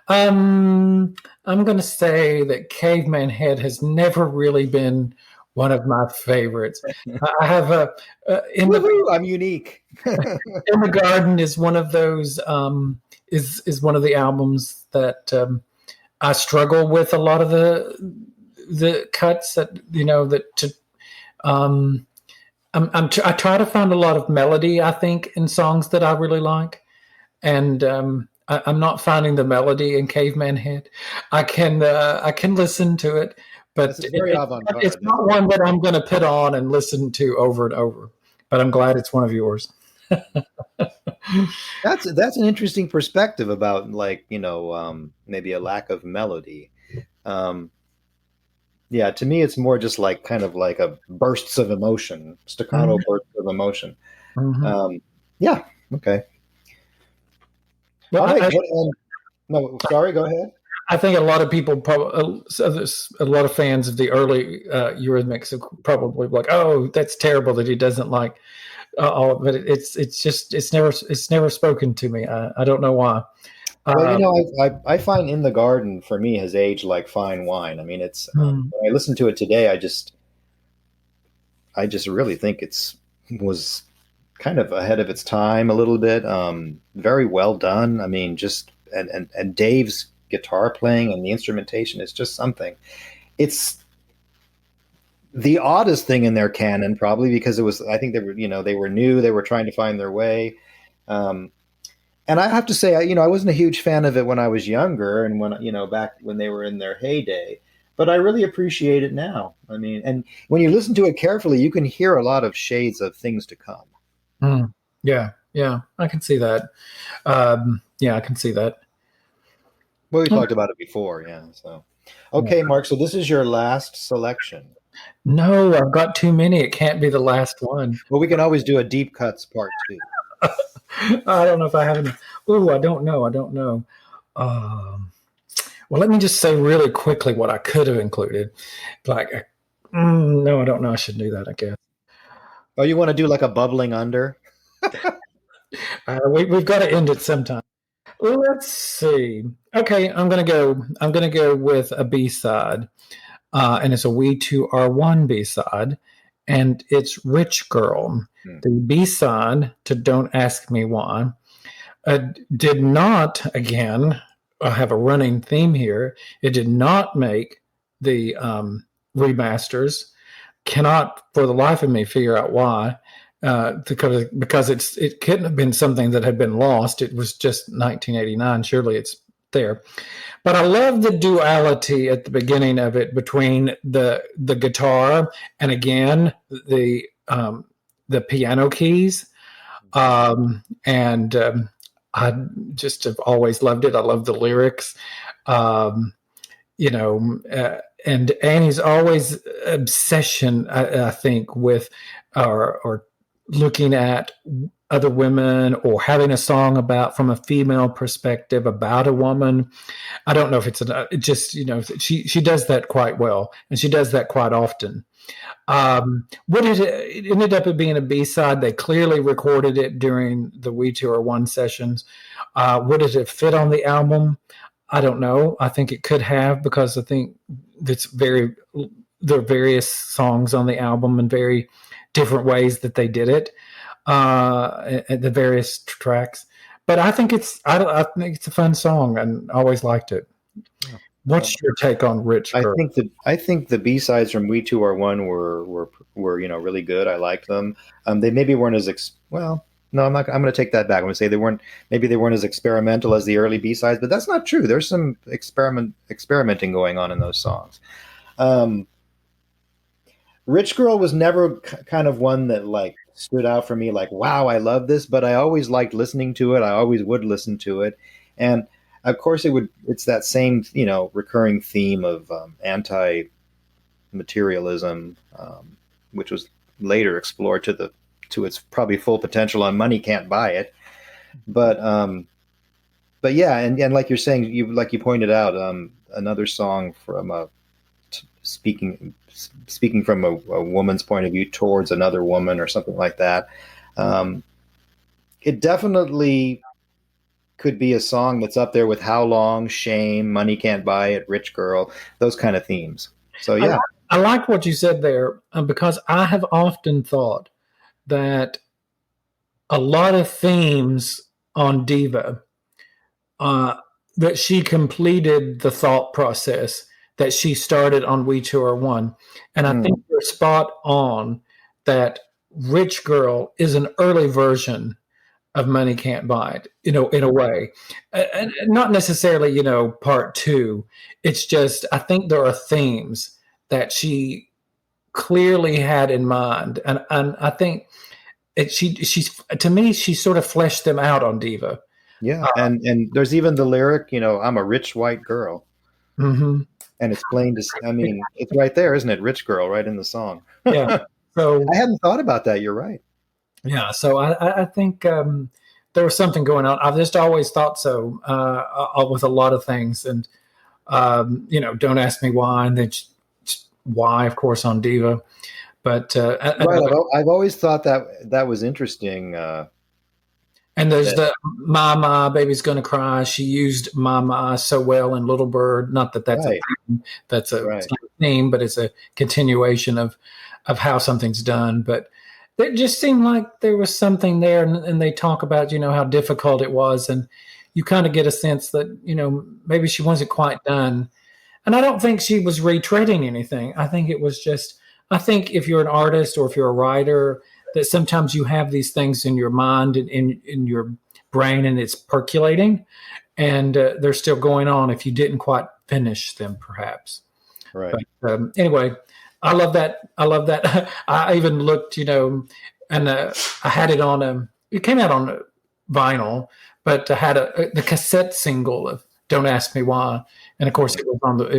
I'm going to say that Caveman Head has never really been one of my favorites. I have I'm unique. In the Garden is one of those. Is one of the albums that I struggle with a lot of the cuts that I try to find a lot of melody, I think, in songs that I really like, and I'm not finding the melody in Caveman Head. I can listen to it, but it's not one that I'm going to put on and listen to over and over. But I'm glad it's one of yours. That's an interesting perspective about maybe a lack of melody. Yeah, to me, it's more just like kind of like a bursts of emotion, staccato bursts of emotion. Mm-hmm. Yeah. Okay. Well, all right. No, sorry. Go ahead. I think a lot of people, a lot of fans of the early Eurythmics are probably like, "Oh, that's terrible that he doesn't like." But it's never spoken to me. I don't know why. Well, I find In the Garden for me has aged like fine wine. I mean, it's when I listen to it today, I just really think was kind of ahead of its time a little bit. Very well done. I mean, just and Dave's guitar playing and the instrumentation is just something. It's the oddest thing in their canon, probably because it was. I think they were new. They were trying to find their way. Um, and I have to say, I wasn't a huge fan of it when I was younger and when, back when they were in their heyday, but I really appreciate it now. I mean, and when you listen to it carefully, you can hear a lot of shades of things to come. Mm. Yeah, yeah, I can see that. Yeah, I can see that. Well, we talked about it before, yeah. So, okay, Mark. So this is your last selection. No, I've got too many. It can't be the last one. Well, we can always do a deep cuts part two. I don't know if I have any. Oh, I don't know. I don't know. Um, well, let me just say really quickly what I could have included. Like, no, I don't know. I should do that, I guess. Oh, you want to do like a bubbling under? We've got to end it sometime. Let's see. Okay, I'm gonna go. I'm gonna go with a B side, and it's a We2R1 B side, and it's "Rich Girl." The B side to "Don't Ask Me Why." Did not, again, I have a running theme here. It did not make the remasters. Cannot for the life of me figure out why. Because it couldn't have been something that had been lost. It was just 1989. Surely it's there. But I love the duality at the beginning of it between the guitar and again the piano keys. I just have always loved it. I love the lyrics. And Annie's always obsession, I think, with or looking at other women or having a song from a female perspective about a woman. I don't know if it's she does that quite well, and she does that quite often. It ended up being a B-side. They clearly recorded it during the We2R1 sessions. Would it have fit on the album? I don't know. I think it could have, because I think there are various songs on the album and very different ways that they did it, the various tracks. But I think I think it's a fun song and always liked it. Yeah. What's your take on "Rich Girl"? I think the B-sides from We2R1 were really good. I liked them. They maybe weren't as well. No, I'm not. I'm going to take that back. I'm going to say they weren't as experimental as the early B-sides, but that's not true. There's some experimenting going on in those songs. "Rich Girl" was never kind of one that like stood out for me. Like, wow, I love this, but I always liked listening to it. I always would listen to it, and of course, it's that same, recurring theme of anti-materialism, which was later explored to its probably full potential on "Money Can't Buy It." But yeah, and like you're saying, you pointed out, another song from speaking from a woman's point of view towards another woman or something like that. It definitely could be a song that's up there with "How Long," "Shame," "Money Can't Buy It," "Rich Girl," those kind of themes. So yeah, I like what you said there, because I have often thought that a lot of themes on Diva, that she completed the thought process that she started on We2R1, and I think you're spot on that "Rich Girl" is an early version of "Money Can't Buy It," in a way. And not necessarily, part two. It's just, I think there are themes that she clearly had in mind. And I think she's, to me, she sort of fleshed them out on Diva. Yeah. And there's even the lyric, "I'm a rich white girl." Mm-hmm. And it's plain to see. I mean, it's right there, isn't it? "Rich Girl," right in the song. Yeah. So I hadn't thought about that. You're right. Yeah, so I think there was something going on. I've just always thought so, with a lot of things, and "Don't Ask Me Why," and then "Why," of course, on Diva. But right, I've always thought that was interesting. And there's the "My Baby's Gonna Cry." She used "My" so well in "Little Bird." Not that that's right. that's a right. theme, but it's a continuation of how something's done. But it just seemed like there was something there, and they talk about how difficult it was, and you kind of get a sense that maybe she wasn't quite done. And I don't think she was retreading anything. I think it was just, I think if you're an artist or if you're a writer, that sometimes you have these things in your mind and in your brain, and it's percolating, and they're still going on if you didn't quite finish them, perhaps. Right. But anyway, I love that. I love that. I even looked, and I had it on it came out on vinyl, but I had the cassette single of "Don't Ask Me Why," and of course it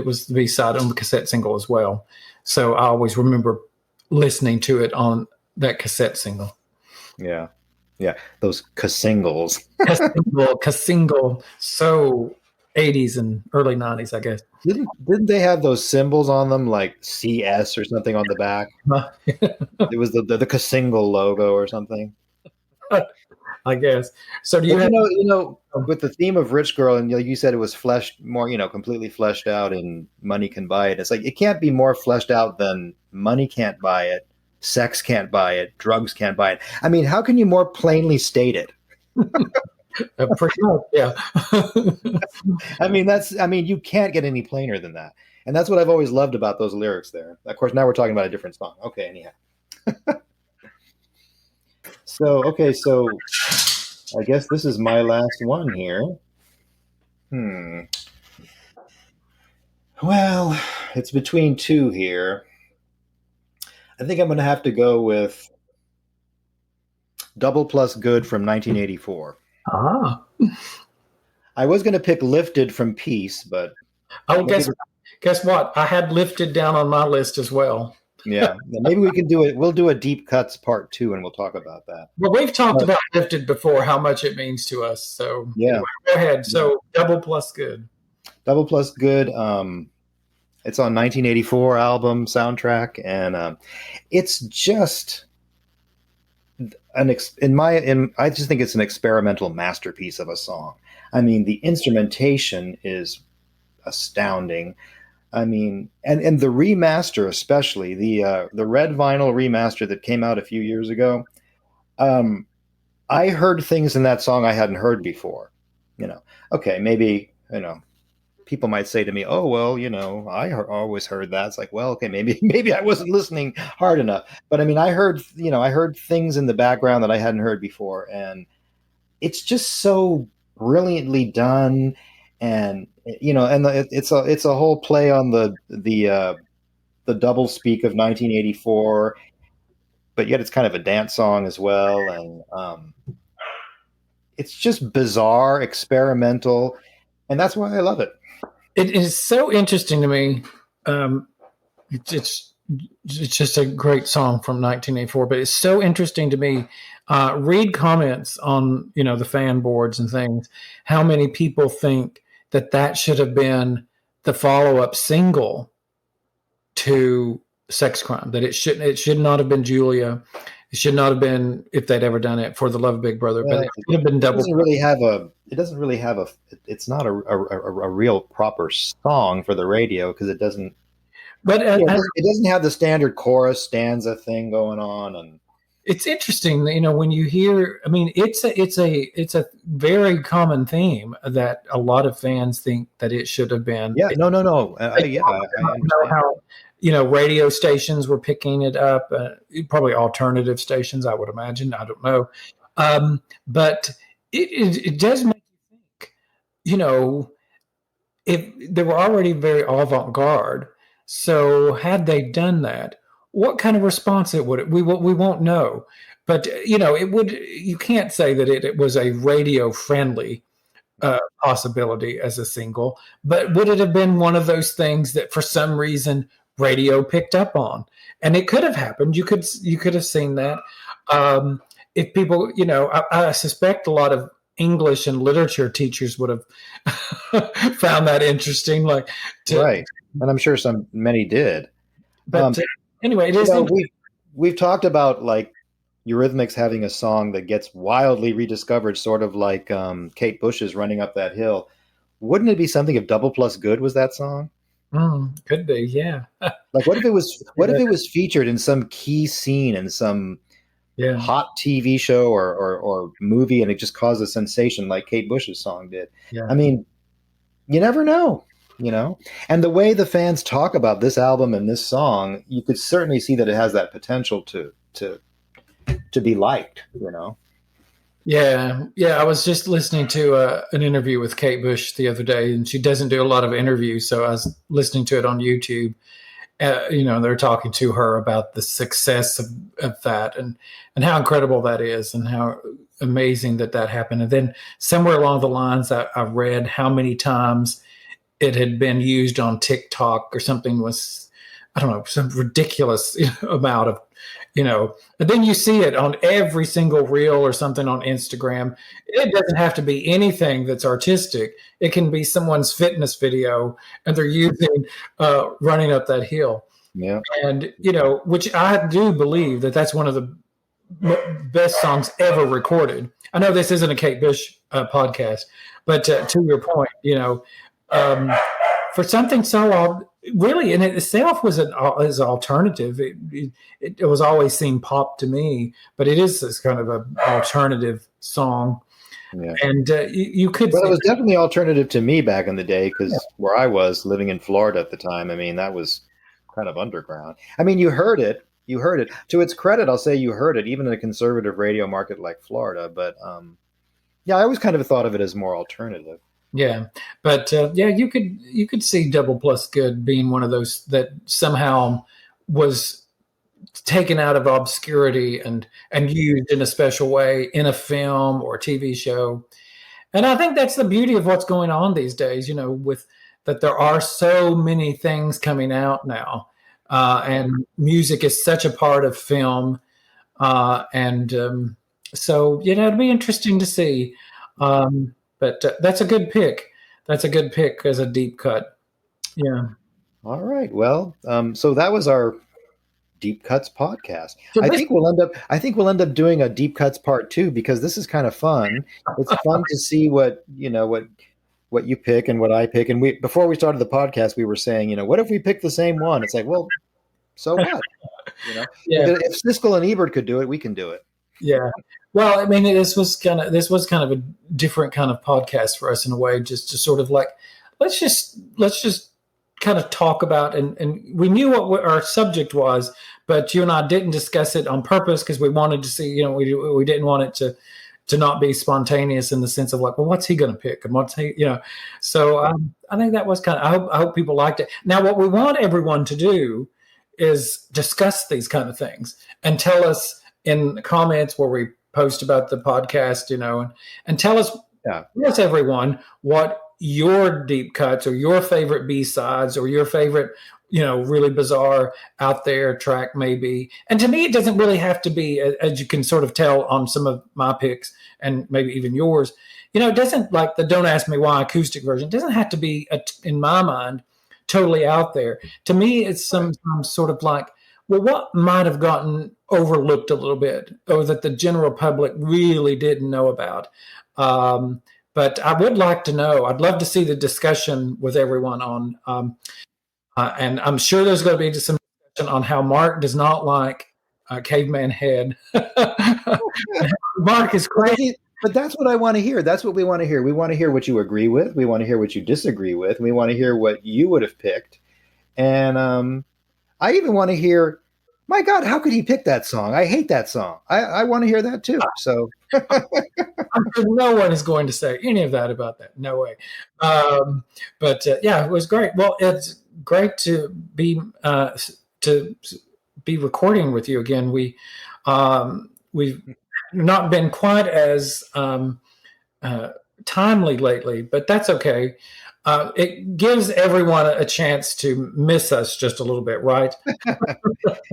was the B-side on the cassette single as well. So I always remember listening to it on that cassette single. Yeah, those cassingles. Cassingle, so 80s and early 90s, I guess. Didn't they have those symbols on them, like CS or something on the back? It was the cassingle logo or something. I guess. So do you with the theme of Rich Girl, and you said it was fleshed more, completely fleshed out in Money Can Buy It. It's like, it can't be more fleshed out than money can't buy it, sex can't buy it, drugs can't buy it. I mean, how can you more plainly state it? Pretty much, yeah. I mean, you can't get any plainer than that. And that's what I've always loved about those lyrics there. Of course, now we're talking about a different song. Okay, anyhow. So I guess this is my last one here. Well, it's between two here. I think I'm going to have to go with Double Plus Good from 1984. I was going to pick Lifted from Peace, but... Oh, guess what? I had Lifted down on my list as well. Yeah, maybe we can do it. We'll do a Deep Cuts Part 2, and we'll talk about that. Well, we've talked about Lifted before, how much it means to us. So yeah, go ahead. So Double Plus Good. Double Plus Good. It's on 1984 album soundtrack, and it's just I just think it's an experimental masterpiece of a song. I mean, the instrumentation is astounding. I mean, and the remaster, especially the red vinyl remaster that came out a few years ago. I heard things in that song I hadn't heard before. Okay, maybe people might say to me, "Oh, well, I always heard that." It's like, well, okay, maybe I wasn't listening hard enough. But I mean, I heard things in the background that I hadn't heard before, and it's just so brilliantly done. And it's a whole play on the double speak of 1984, but yet it's kind of a dance song as well, and it's just bizarre, experimental, and that's why I love it. It is so interesting to me. It's just a great song from 1984, but it's so interesting to me. Read comments on the fan boards and things. How many people think that should have been the follow-up single to Sex Crime? That it should not have been Julia. It should not have been, if they'd ever done it, For the Love of Big Brother. But it should have been double. It's not a real proper song for the radio, because it doesn't. But it doesn't have the standard chorus stanza thing going on, and it's interesting, when you hear. I mean, it's a very common theme that a lot of fans think that it should have been. Yeah, no. I know how radio stations were picking it up, probably alternative stations, I would imagine. I don't know, but it does make you think. If they were already very avant-garde, so had they done that, what kind of response it would? We won't know, but it would. You can't say that it was a radio friendly possibility as a single, but would it have been one of those things that for some reason radio picked up on? And it could have happened. You could have seen that. If people, I suspect a lot of English and literature teachers would have found that interesting, right. And I'm sure many did. But anyway, it is. We've talked about Eurythmics having a song that gets wildly rediscovered, sort of like Kate Bush's "Running Up That Hill." Wouldn't it be something if Double Plus Good was that song? Could be, yeah. Like, what if Yeah. it was featured in some key scene in some Yeah. hot TV show or movie, and it just caused a sensation like Kate Bush's song did? Yeah. I mean, you never know, you know. And the way the fans talk about this album and this song, you could certainly see that it has that potential to be liked, you know. Yeah, yeah. I was just listening to an interview with Kate Bush the other day, and she doesn't do a lot of interviews, so I was listening to it on YouTube. They're talking to her about the success of that and how incredible that is, and how amazing that happened. And then somewhere along the lines, I read how many times it had been used on TikTok or something, was, I don't know, some ridiculous amount of, and then you see it on every single reel or something on Instagram. It doesn't have to be anything that's artistic. It can be someone's fitness video and they're using running up that hill. Yeah. And, which I do believe that's one of the best songs ever recorded. I know this isn't a Kate Bush podcast, but to your point, um, for something so really in itself was is alternative. It was always seemed pop to me, but it is this kind of an alternative song. Yeah. And you could. Well, it was definitely alternative to me back in the day, because where I was living in Florida at the time, I mean, that was kind of underground. I mean, you heard it. You heard it. To its credit, I'll say you heard it, even in a conservative radio market like Florida. But yeah, I always kind of thought of it as more alternative. Yeah, but yeah, you could see Double Plus Good being one of those that somehow was taken out of obscurity and used in a special way in a film or TV show. And I think that's the beauty of what's going on these days, with that there are so many things coming out now. And music is such a part of film. So, it'd be interesting to see. But that's a good pick. That's a good pick as a deep cut. Yeah. All right. Well, so that was our Deep Cuts podcast. So I think we'll end up doing a Deep Cuts part 2, because this is kind of fun. It's fun to see what you pick and what I pick. And before we started the podcast, we were saying, what if we pick the same one? It's like, well, so what? Yeah. If Siskel and Ebert could do it, we can do it. Yeah. Well, I mean, this was kind of a different kind of podcast for us in a way, just to sort of like, let's just kind of talk about, and we knew what our subject was, but you and I didn't discuss it on purpose, because we wanted to see, we didn't want it to not be spontaneous in the sense of like, well, what's he going to pick and what's he, so I think that was kind of, I hope people liked it. Now, what we want everyone to do is discuss these kind of things and tell us in the comments where we post about the podcast, and tell us, yes, everyone, what your deep cuts or your favorite B-sides or your favorite, really bizarre out there track may be. And to me, it doesn't really have to be, as you can sort of tell on some of my picks and maybe even yours, it doesn't, like the Don't Ask Me Why acoustic version, doesn't have to be, in my mind, totally out there. To me, it's some sort of like, well, what might have gotten overlooked a little bit, or that the general public really didn't know about. But I would like to know. I'd love to see the discussion with everyone on, and I'm sure there's going to be some discussion on how Mark does not like Caveman Head. Mark is crazy. But that's what I want to hear. That's what we want to hear. We want to hear what you agree with. We want to hear what you disagree with. We want to hear what you would have picked. And I even want to hear, my God, how could he pick that song? I hate that song. I want to hear that too. So I'm sure no one is going to say any of that about that. No way. But yeah, it was great. Well, it's great to be recording with you again. We've not been quite as timely lately, but that's okay. It gives everyone a chance to miss us just a little bit, right?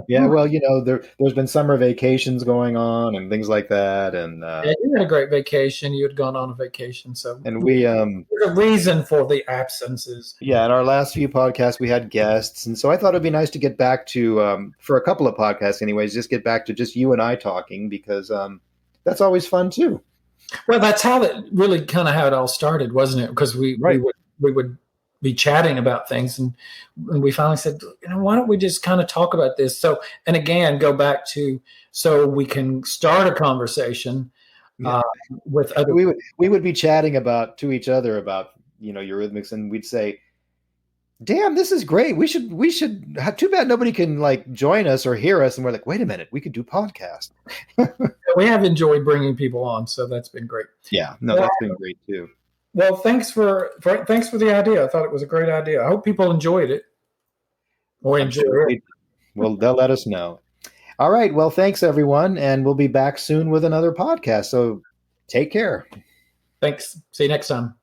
Yeah, well, there's been summer vacations going on and things like that, and yeah, you had a great vacation. You had gone on a vacation, so and we there's a reason for the absences. Yeah, in our last few podcasts, we had guests, and so I thought it'd be nice to get back to for a couple of podcasts, anyways, just get back to just you and I talking, because that's always fun too. Well, that's how it really kind of how it all started, wasn't it? Because we would be chatting about things. And we finally said, why don't we just kind of talk about this? So, and again, go back to, so we can start a conversation with other. We would be chatting to each other about, Eurythmics, and we'd say, damn, this is great. We should too bad nobody can like join us or hear us. And we're like, wait a minute, we could do podcast. We have enjoyed bringing people on. So that's been great. Yeah, no, that's been great too. Well, thanks for the idea. I thought it was a great idea. I hope people enjoyed it. Or enjoy it. Well, they'll let us know. All right. Well, thanks everyone. And we'll be back soon with another podcast. So take care. Thanks. See you next time.